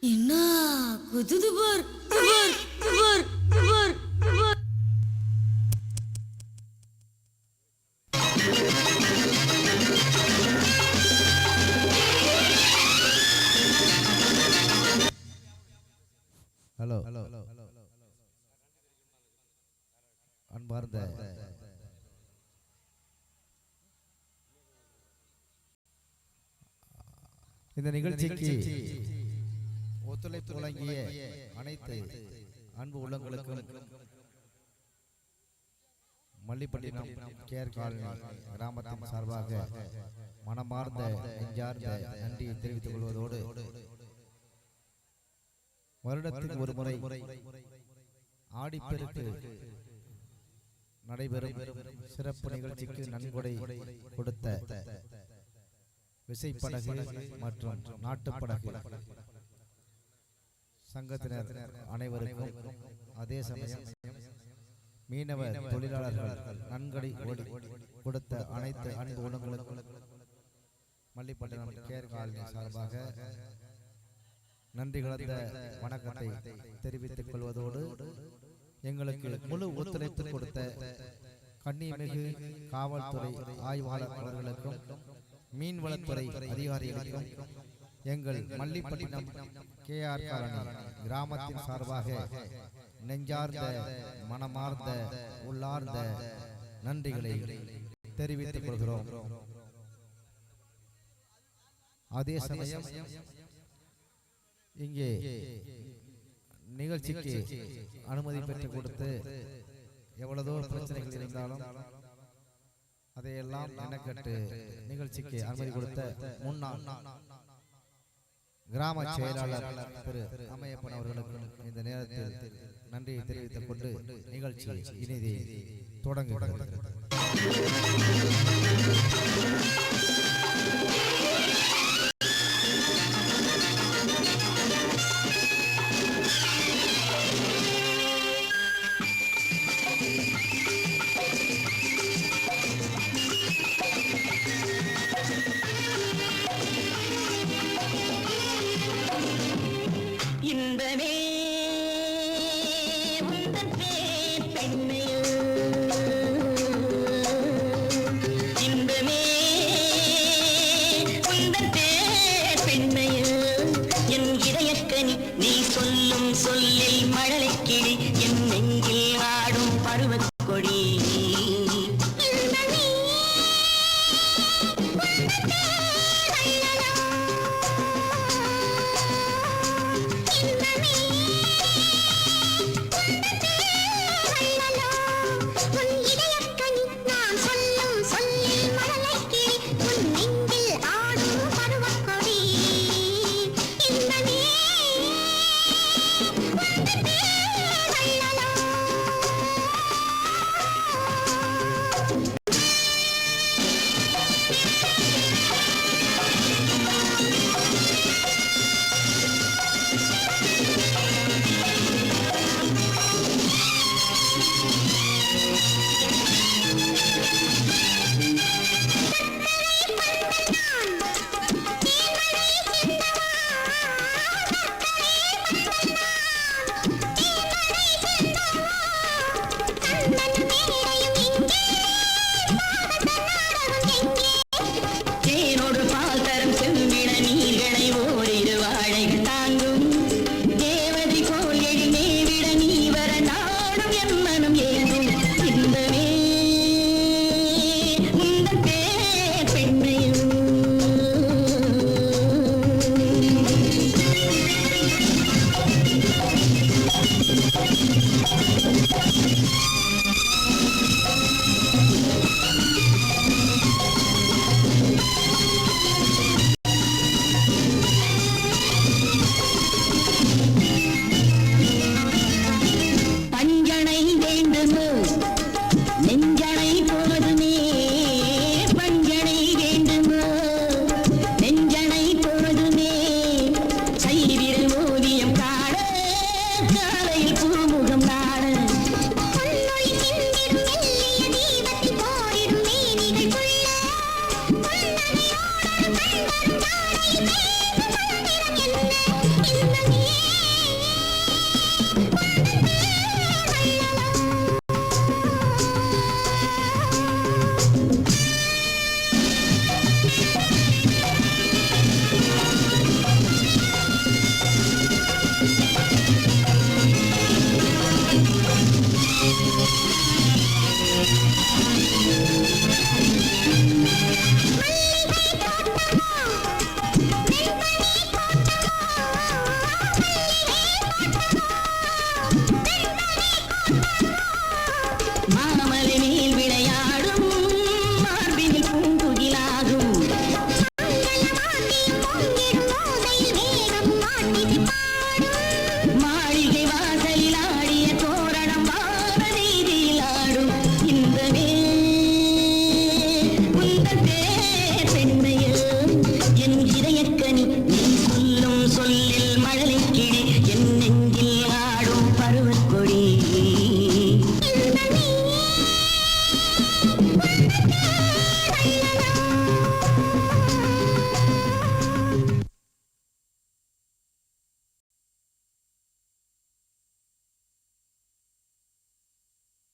என்ன குதுது பார் பார் பார் பார் பார். ஹலோ அன்பார்ந்த இந்த நிகழ்ச்சிக்கு ஒத்துழைப்பு வழங்கிய அனைத்து அன்பு உள்ளங்களுக்கும் மல்லிப்பட்டினம் கேர் காலனி கிராமத்தின் சார்பாக மனமார்ந்த நெஞ்சார்ந்த நன்றியை தெரிவித்துக் கொள்வதோடு வருடத்திற்கு ஒரு முறை ஆடிப்பெருக்கு நடைபெறும் சிறப்பு நிகழ்ச்சிக்கு நன்கொடை கொடுத்த விசைப்படகு மற்றும் நாட்டுப்படகு சங்கத்தினர் அனைவருக்கும், அதே சமயம் மீனவ தொழிலாளர்கள் நன்கொடை கொடுத்த அனைத்து அன்பு உள்ளங்களுக்கும் மல்லிப்பட்டினம் கேர் காலனி சார்பாக நன்றி கலந்த வணக்கத்தை தெரிவித்துக் கொள்வதோடு எங்களுக்கு முழு ஒத்துழைப்பு கொடுத்த கன்னிமிகு காவல்துறை ஆய்வாளர் அவர்களுக்கும் மீன்வளத்துறை அதிகாரிகளுக்கும் எங்கள் மல்லிப்பட்டினம் கேஆர் காலனி கிராமத்தின் சார்பாக நெஞ்சார்ந்த மனமார்ந்த உள்ளார்ந்த நன்றிகளை தெரிவித்துக் கொள்கிறோம். அதே சமயம் இங்கே நிகழ்ச்சிக்கு அனுமதி பெற்றுக் கொடுத்து எவ்வளவோ பிரச்சனைகள் இருந்தாலும் அதையெல்லாம் எனக்கட்டு நிகழ்ச்சிக்கு அனுமதி கொடுத்த முன்னாள் கிராம செயலாளர் திரு அம்மையப்பன் அவர்களுக்கும் இந்த நேரத்தில் நன்றியை தெரிவித்துக் கொண்டு நிகழ்ச்சி இனிதே தொடங்குகிறது. சொல்லில் மழலை கிளி என் நெஞ்சில் ஆடும் பருவக்கொடி Thank you.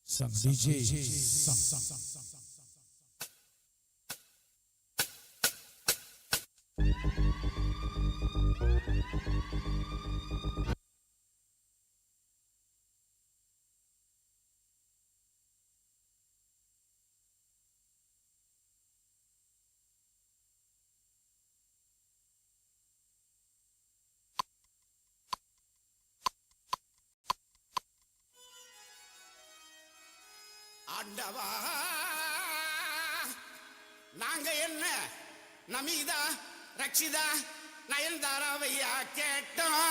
Some DJ, some. ஆண்டவா நாங்க என்ன நமீதா ரக்ஷிதா நயன்தாராவையா கேட்டோம்.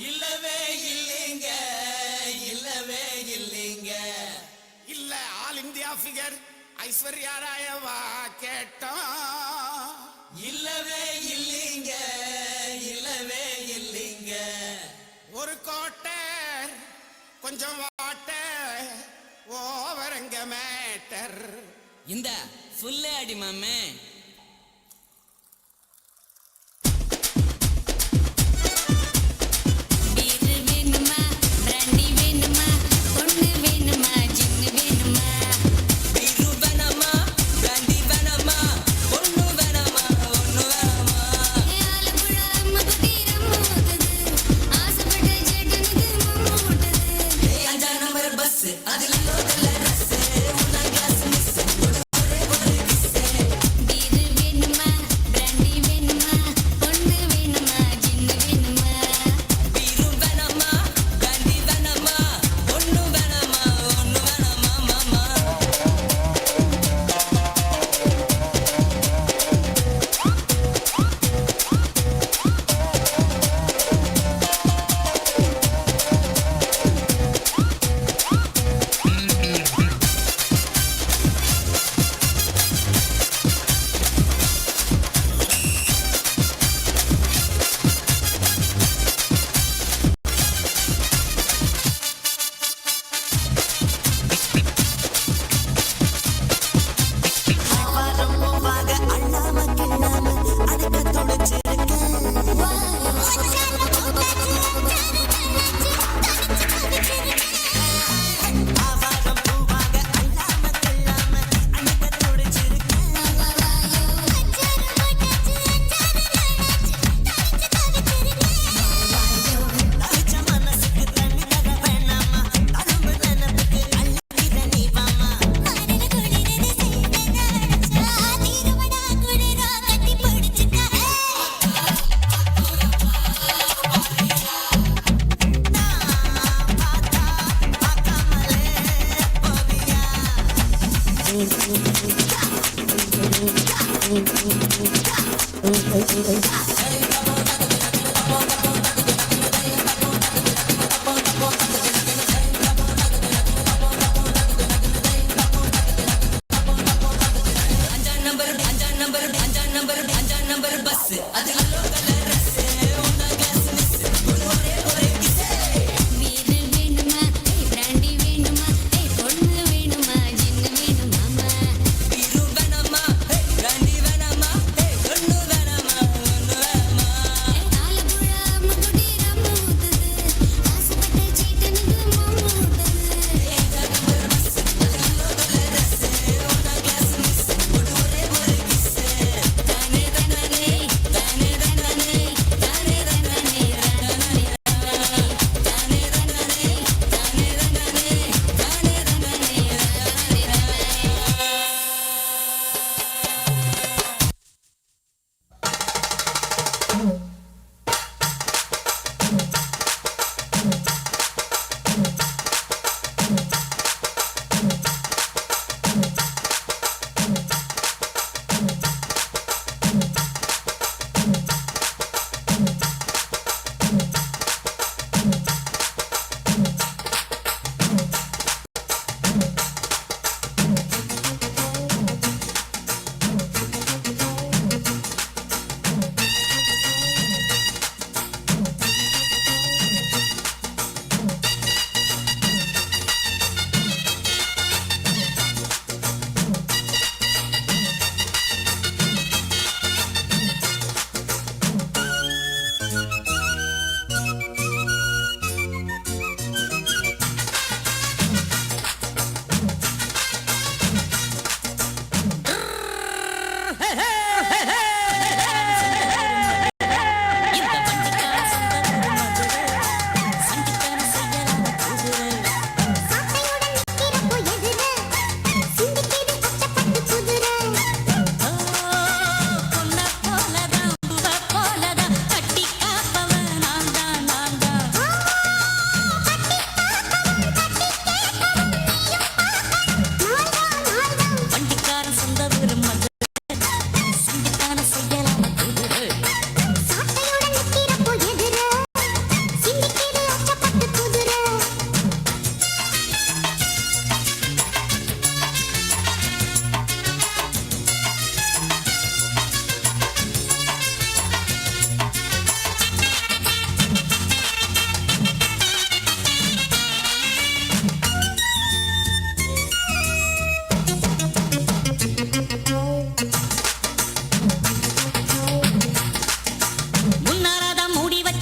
இல்லவே இல்லைங்க, இல்லவே இல்லைங்க. இல்ல ஆல் இந்தியா ஃபிகர் ஐஸ்வர்யா ராயவா கேட்டோம். இல்லவே இல்லைங்க, இல்லவே இல்லைங்க. ஒரு கோட்டை கொஞ்சம் ஓவரங்க மேட்டர். இந்த ஃபுல்லே அடி மாமே.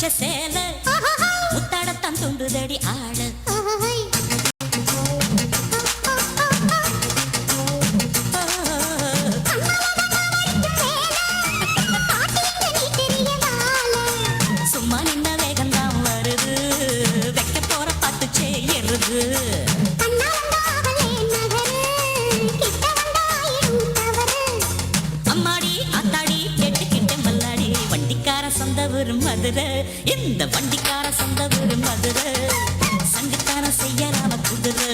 வச்ச சேல முத்தாடத்தான் துண்டுதடி ஆள சும்மா நின்ன வேகந்தான் வருது வைக்க போற பார்த்து செய்யறது அம்மாடி அத்தாடி கேட்டுக்கிட்ட மல்லாடி வண்டிக்கார சொந்த ஊரு மதுரை இந்த வண்டிக்கார சொந்த ஊரு மதுரை சங்கத்தான செய்யலாம குதிரை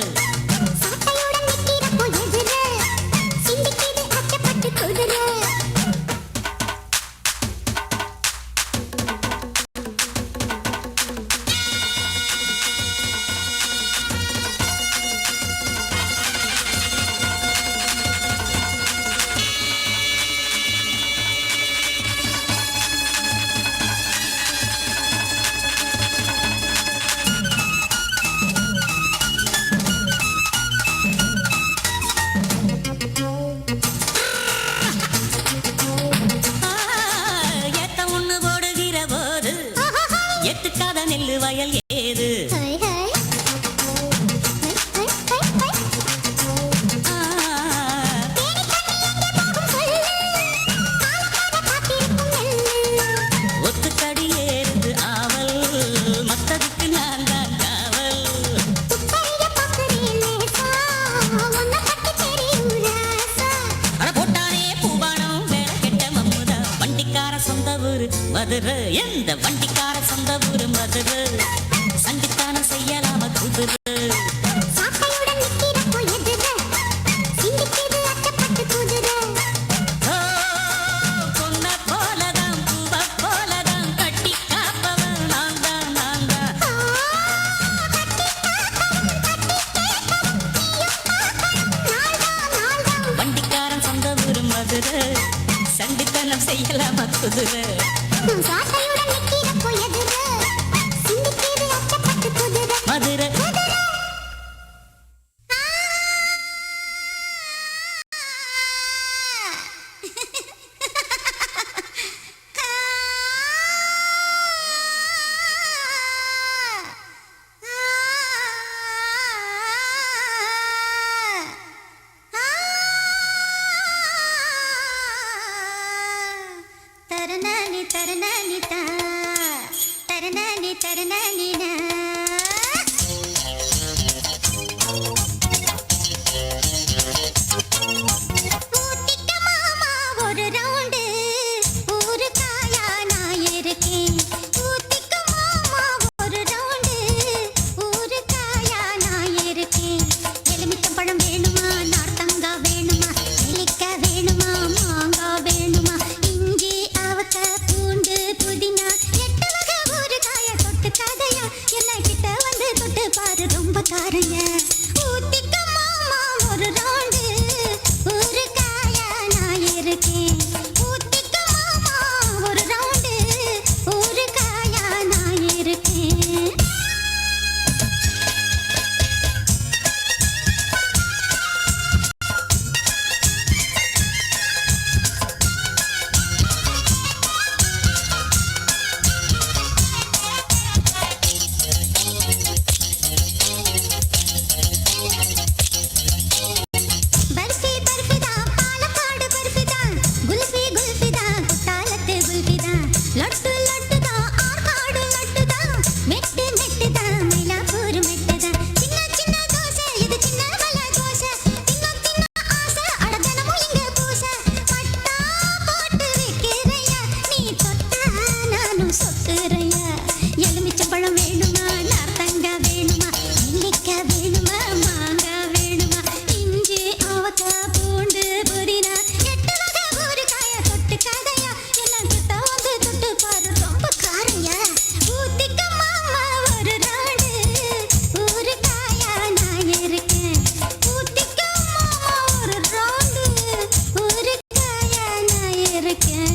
நெல்லு வயல் ஏது ஒத்துக்கடி ஏறுது ஆவல் மத்ததுக்கு நான் தான் காவல் போட்டானே பூபானம் வேற கெட்ட மம்முதா வண்டிக்கார சொந்த ஊரு மதுரை எந்த வண்டிக்கார சொந்த ஊரு மதுரை சண்டித்தான செய்யலாம குதிரை பொண்ண போலதான் பூவ போலதான் கட்டி காப்பவன் நான் தான் நான் தான் வண்டிக்காரன் சொந்த ஊரு மதுரை சண்டித்தனம் செய்யலாம குதிரை மதுரை தரணி தரணி தரணி தரணி ஒரு ரவுண்டு ஊரு காயா நான் இருக்கேன் ஊத்திக்கு மாமா ஒரு ரவுண்டு ஊரு காயா நான் இருக்கேன் எலுமிச்சம்பழம் வேணுமா நார்த்தங்கா வேணுமா நெல்லிக்காய் வேணுமா மாங்காய் வேணுமா இஞ்சி அவக்க பூண்டு புதினா 8 வகை ஊரு காய தொட்டு கதையா என்ன கிட்ட வந்து தொட்டு பாரு ரொம்ப காரைய ஊத்திக்கு மாமா ஒரு ரவுண்டு ஊரு காயா நான் இருக்கேன் ஊத்திக்கு மாமா ஒரு ரவுண்டு ஊரு காயா நான் இருக்கேன் बर्फी बर्फी दा पालकाड बर्फी दा गुल्फी गुल्फी दा कुतालते गुल्फी दा लड्डू लड्डू दा आरकाड लड्डू दा मेट्टे मेट्टे दा मैलापुर मेट्टे दा चिन्ना चिन्ना दोसे इदु चिन्ना बला दोसे तिन्ना तिन्ना आसे अडदनमु इंगे पूसे पट्टा पोट्टु वेक्किरैया नी தொட்டா நானு சொக்குறैया எலுமிச்சம்பழம் வேணுமா நார்த்தங்கா வேணுமா நெல்லிக்காய் வேணுமா மாங்காய் வேணுமா இஞ்சி அவக்க பூண்டு புதினா 8 வகை ஊரு காய தொட்டு கதையா என்ன கிட்ட வந்து தொட்டு பாரு ரொம்ப காரையா ஊத்திக்க மாமா ஒரு நாடு ஊரு காயா நான் இருக்கேன் ஊத்திக்க மாமா ஒரு ரவுண்டு ஊரு காயா நான் இருக்கேன்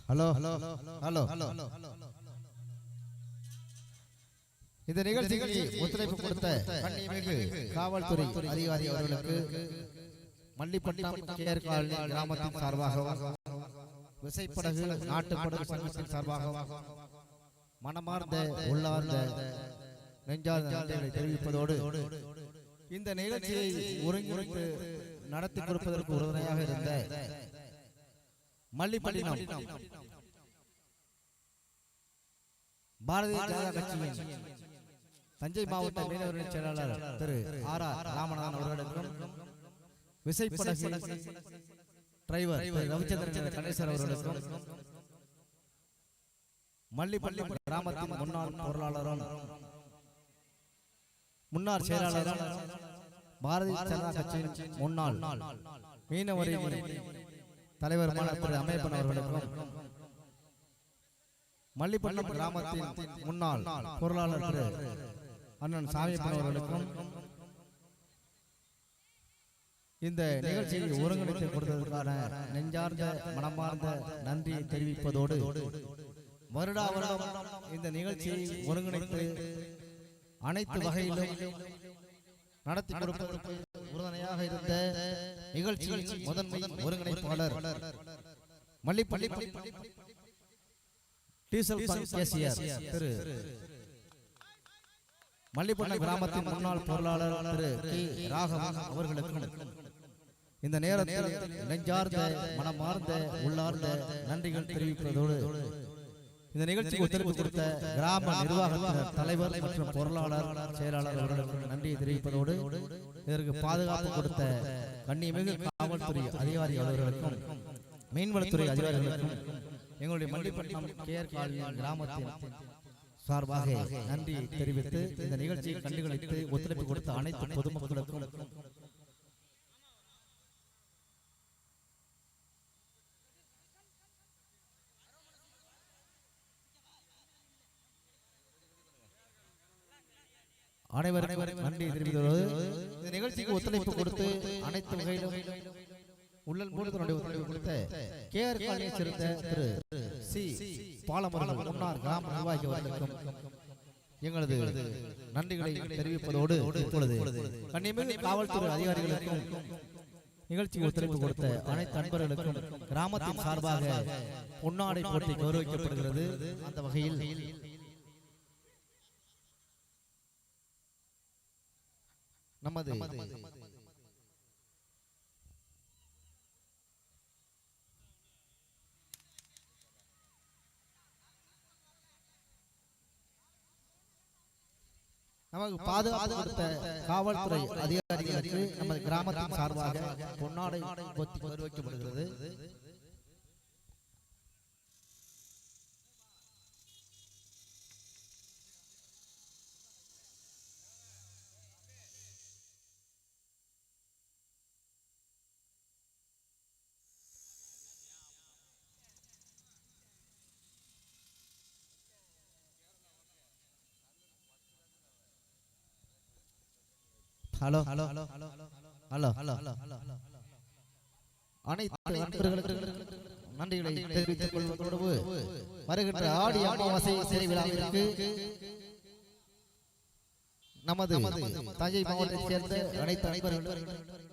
ஹலோ ஹலோ இந்த நிகழ்ச்சிக்கு ஒத்துழைப்பு கொடுத்த கண்ணியமிகு காவல்துறை அதிகாரி அவர்களுக்கு மல்லிப்பட்டம் கேஆர் காலனி கிராமத்தின் சார்பாக விசைப்படகு நாட்டுப்படகு சங்கத்தின் சார்பாக மனமார்ந்த உள்ளார்ந்த நெஞ்சார்ந்த நன்றிகளை தெரிவிப்பதோடு இந்த நிகழ்ச்சியை ஒருங்கிணைத்து நடத்தி கொடுப்பதற்கு உறுதுணையாக இருந்த மல்லிப்பட்டினம் பாரதிய ஜனதா கட்சியின் தஞ்சை மாவட்ட மீனவர்களின் செயலாளர் திரு ஆர் ராமநாதன் அவர்களுக்கும் விசைப்படகு டிரைவர் ரவிச்சந்திரன் கணேசர் அவர்களுக்கும் மல்லிப்பட்டினம் கிராமத்தின் முன்னாள் பொருளாளரும் முன்னாள் செயலாளரும் பாரதிய ஜனதா கட்சியின் முன்னாள் மீனவரின் தலைவருமான திரு அமேபன் அவர்களுக்கும் மல்லிப்பட்டினம் கிராமத்தின் முன்னாள் பொருளாளர் திரு அண்ணன் சாமியப்பன் அவர்களுக்கும் இந்த நிகழ்ச்சியை ஒருங்கிணைத்து கொடுத்ததற்கான நெஞ்சார்ந்த மனமார்ந்த நன்றியை தெரிவிப்பதோடு வருடா வருடம் இந்த நிகழ்ச்சியை ஒருங்கிணைத்து அனைத்து வகையிலும் நடத்தி கொடுப்பதற்கு உறுதுணையாக இருந்த நிகழ்ச்சியின் முதன்மை ஒருங்கிணைப்பாளர் மல்லிப்பட்டினம் டீசல் பங்க் கேசியர் திரு மல்லிப்பட்டினம் கிராமத்தின் முன்னாள் பொருளாளர் திரு கே ராகவன் அவர்களுக்கும் இந்த நேரத்தில் நெஞ்சார்ந்த மனமார்ந்த உள்ளார்ந்த நன்றிகள் தெரிவிப்பதோடு இந்த நிகழ்ச்சிக்கு ஒத்துழைப்பு கொடுத்த கிராம நிர்வாகத்தினர் தலைவர் மற்றும் பொருளாளர் செயலாளர் அவர்களுக்கு நன்றியை தெரிவிப்பதோடு இதற்கு பாதுகாப்பு கொடுத்த கண்ணியமிகு காவல்துறை அதிகாரி அவர்களுக்கும் மீன்வளத்துறை அதிகாரிகளுக்கும் எங்களுடைய மல்லிப்பட்டினம் கேஆர் காலனி கிராமத்தின் சார்பாக நன்றியை தெரிவித்து இந்த நிகழ்ச்சியை கண்டுகளித்து ஒத்துழைப்பு கொடுத்த அனைத்து பொதுமக்களுக்கும் அனைவரும் நன்றி தெரிவித்தது. இந்த நிகழ்ச்சிக்கு ஒத்துழைப்பு கொடுத்து அனைத்து வகையிலும் உள்ளல் மூலத்தினுடைய ஒத்துழைப்பு கொடுத்த கேஆர் காலனியை சேர்ந்த திரு சி பாலமர்கள் முன்னாள் கிராம நிர்வாகி அவர்களுக்கும் எங்களது நன்றிகளை தெரிவிப்பதோடு இப்பொழுது கண்ணியமிகு காவல்துறை அதிகாரிகளுக்கும் நிகழ்ச்சிக்கு ஒத்துழைப்பு கொடுத்த அனைத்து நண்பர்களுக்கும் கிராமத்தின் சார்பாக பொன்னாடை போட்டி கௌரவிக்கப்படுகிறது. அந்த வகையில் நமது நமக்கு பாதுகாப்பு கொடுத்த காவல்துறை அதிகாரிகளுக்கு நமது கிராமத்தின் சார்பாக பொன்னாடை போட்டி கௌரவிக்கப்படுகிறது. Hello hello hello hello hello அனைத்து நண்பர்களுக்கு நன்றிகளை தெரிவித்துக் கொள்வதோடு வருகின்ற ஆடி அமாவாசை சிறை விழாவிற்கு நமது தஞ்சை மாவட்டத்தைச் சேர்ந்த அனைத்து நண்பர்களும்